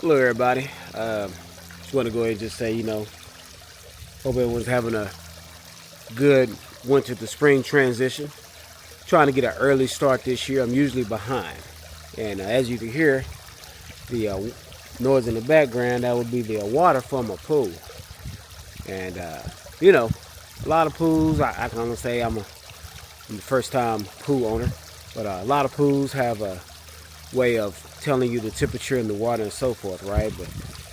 Hello everybody. Just want to go ahead and just say, hope everyone's having a good winter to spring transition. Trying to get an early start this year. I'm usually behind. And as you can hear, the noise in the background, that would be the water from a pool. And, a lot of pools, I can only say I'm the first time pool owner, but a lot of pools have a way of telling you the temperature in the water and so forth, right? But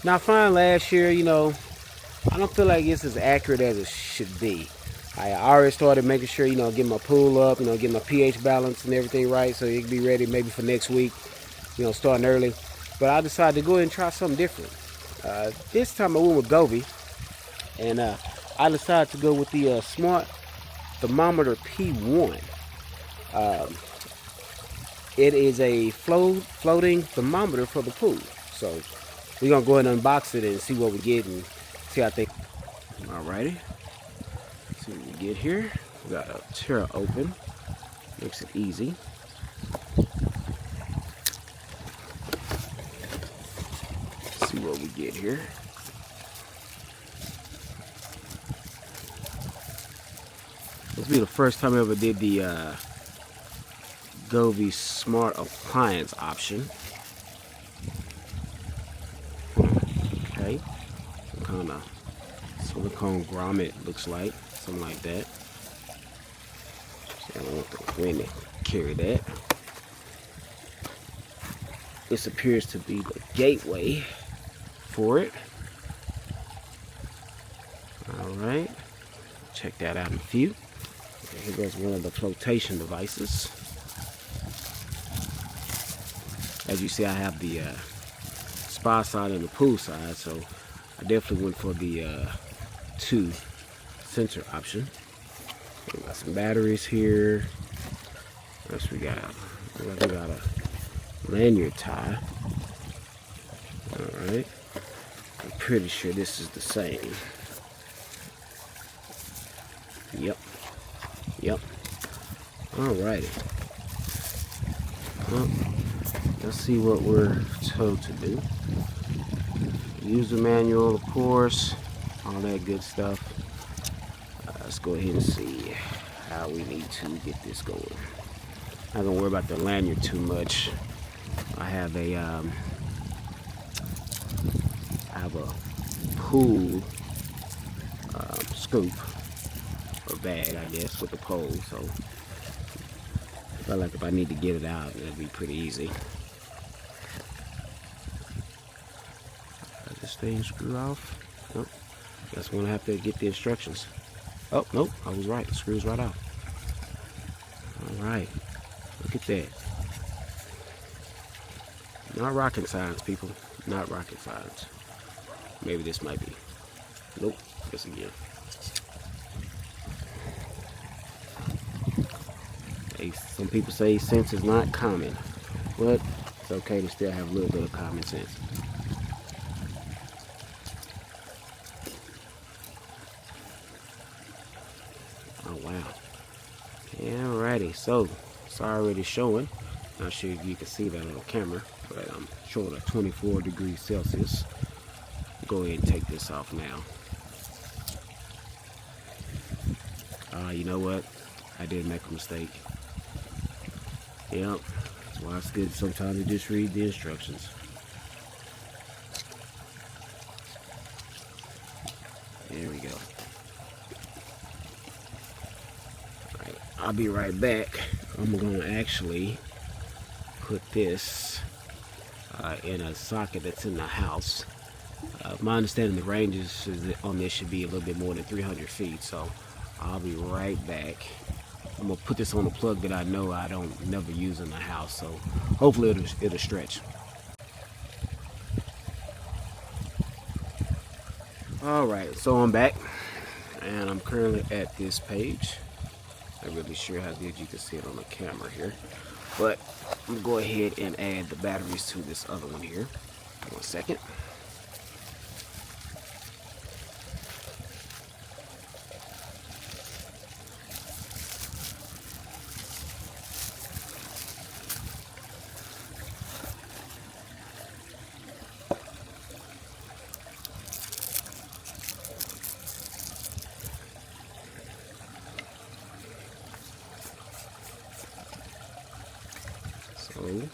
now, fine, last year, I don't feel like it's as accurate as it should be. I already started making sure, getting my pool up, getting my pH balance and everything right, so it can be ready maybe for next week, starting early. But I decided to go ahead and try something different. This time I went with Govee, and I decided to go with the Smart Thermometer P1. It is a floating thermometer for the pool. So we're going to go ahead and unbox it and see what we get and see how I think. Alrighty. See what we get here. We got a tear open. Makes it easy. Let's see what we get here. This will be the first time I ever did the Govee Smart Appliance option. Okay, some kind of silicone grommet looks like, something like that. So I don't want the wind to carry that. This appears to be the gateway for it. All right, check that out in a few. Okay, here goes one of the flotation devices. As you see, I have the spa side and the pool side, so I definitely went for the 2 sensor option. We got some batteries here. Next we got a lanyard tie. All right, I'm pretty sure this is the same. Yep. Alrighty. Well, let's see what we're told to do. User manual, of course, all that good stuff. Let's go ahead and see how we need to get this going. Not gonna worry about the lanyard too much. I have a pool scoop or bag, I guess, with the pole. So I feel like if I need to get it out, it'll be pretty easy. This thing screw off. Nope. That's when I have to get the instructions. Oh, nope, I was right. It screws right off. Alright. Look at that. Not rocket science, people. Not rocket science. Maybe this might be. Nope. Guess again. Hey, some people say sense is not common, but it's okay to still have a little bit of common sense. Oh wow. Alrighty, so it's already showing. Not sure if you can see that on the camera, but I'm showing a 24 degrees Celsius. Go ahead and take this off now. You know what? I did make a mistake. Yep. That's why it's good sometimes to just read the instructions. There we go. Alright, I'll be right back. I'm going to actually put this in a socket that's in the house. My understanding the ranges on this should be a little bit more than 300 feet, so I'll be right back. I'm gonna put this on a plug that I know I don't never use in the house, so hopefully it'll stretch. All right, so I'm back, and I'm currently at this page. Not really sure how good you can see it on the camera here, but I'm gonna go ahead and add the batteries to this other one here. 1 second. Oh.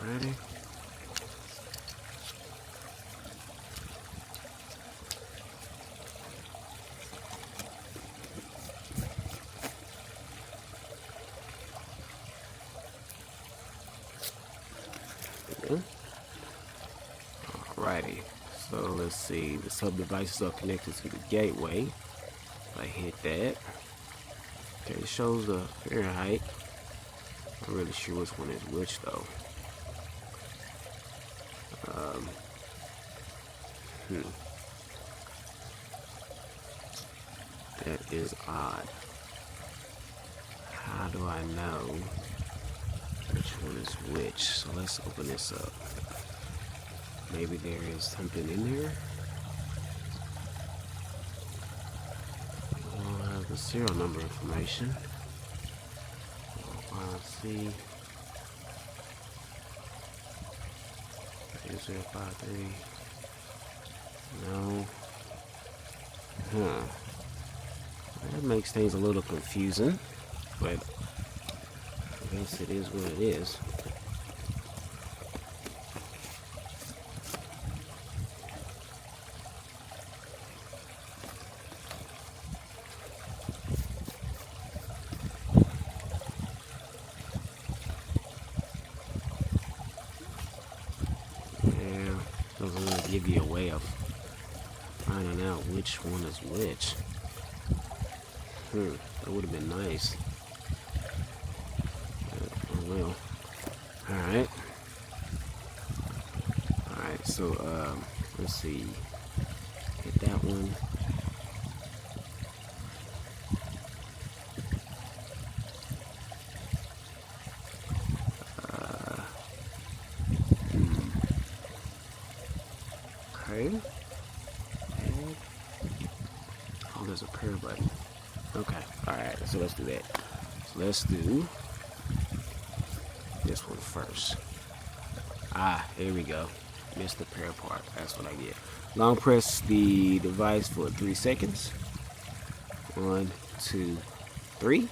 Ready? Alrighty, so let's see, the sub devices are connected to the gateway. If I hit that, okay, it shows the Fahrenheit. I'm really sure which one is which though. That is odd. How do I know which one is which? So let's open this up. Maybe there is something in there. We'll have the serial number information. YC 053. No. That makes things a little confusing, but I guess it is what it is. Yeah, doesn't really give you a way of finding out which one is which. That would have been nice. Oh well. Alright. Alright, so let's see. Hit that one. Okay. Oh, there's a pair button. Okay, alright, so let's do that. So let's do this one first. Here we go. Missed the pair part. That's what I get. Long press the device for 3 seconds. 1, 2, 3.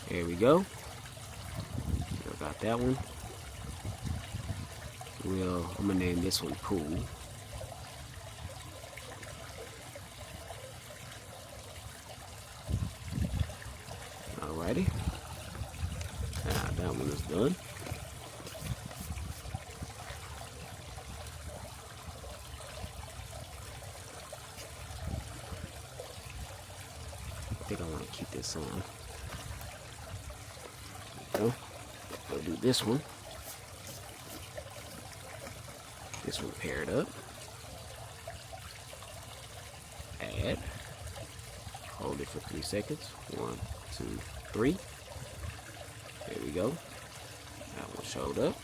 There we go. Got that one. I'm gonna name this one Pool. Alrighty. That one is done. I think I want to keep this on. There we go. We'll do this one. This one paired up. Add. Hold it for 3 seconds. 1, 2, 3. There we go. That one showed up.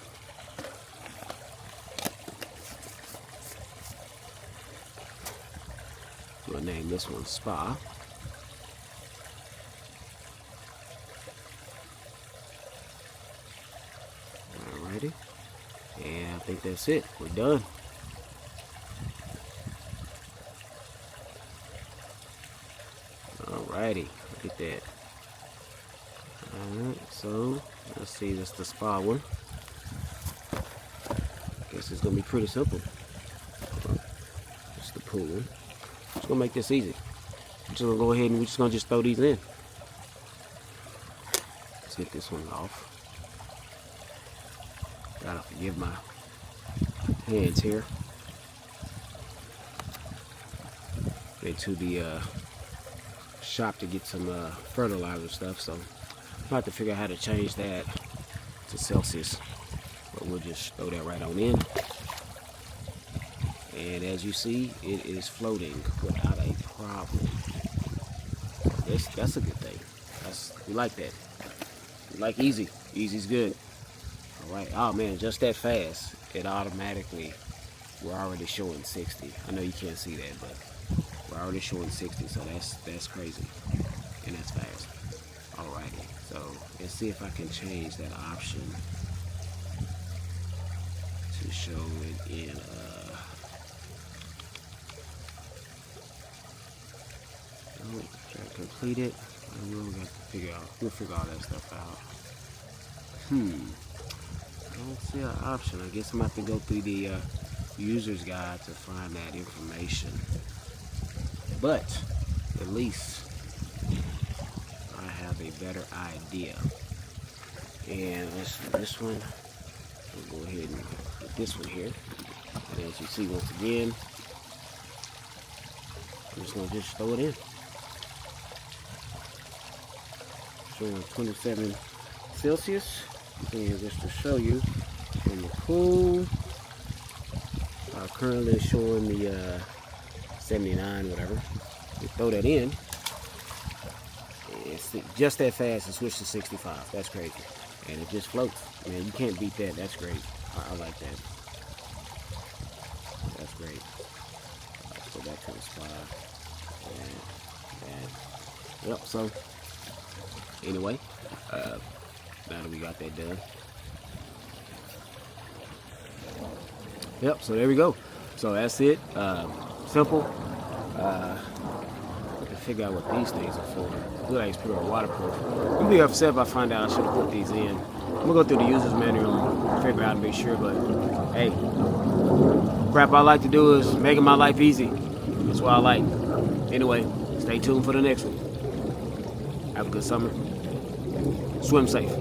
We'll name this one Spa. Alrighty. And I think that's it. We're done. Alrighty. Look at that. Alright, so let's see, that's the spa one. Guess it's gonna be pretty simple. It's the pool one. Just gonna make this easy. We're just gonna go ahead and we're just gonna throw these in. Let's get this one off. Gotta forgive my hands here. Went to the shop to get some fertilizer stuff, so I'll have to figure out how to change that to Celsius, but we'll just throw that right on in. And as you see, it is floating without a problem. That's a good thing. We like that. We like easy. Easy's good. All right. Oh man, just that fast, it automatically, we're already showing 60. I know you can't see that, but we're already showing 60, so that's crazy, and that's fast. Alrighty, so let's see if I can change that option to show it in Complete it. We'll figure all that stuff out. I don't see an option. I guess I'm gonna have to go through the user's guide to find that information. But at least I have a better idea. And let's do this one. We'll go ahead and put this one here. And as you see, once again, I'm just gonna throw it in. Showing 27 Celsius. And just to show you, in the cool, currently showing the 79, whatever. You throw that in, it's just that fast to switch to 65. That's crazy. And it just floats. Man, you can't beat that. That's great. I like that. That's great. Let's go back to the spot. And that. Yep, so anyway, now that we got that done. Yep, so there we go. So that's it. Simple. I can figure out what these things are for. Good, I just put on waterproof. I'm be upset if I find out I should have put these in. I'm gonna go through the user's manual and figure out and make sure, but hey, crap I like to do is making my life easy. That's what I like. Anyway, stay tuned for the next one. Have a good summer. Swim safe.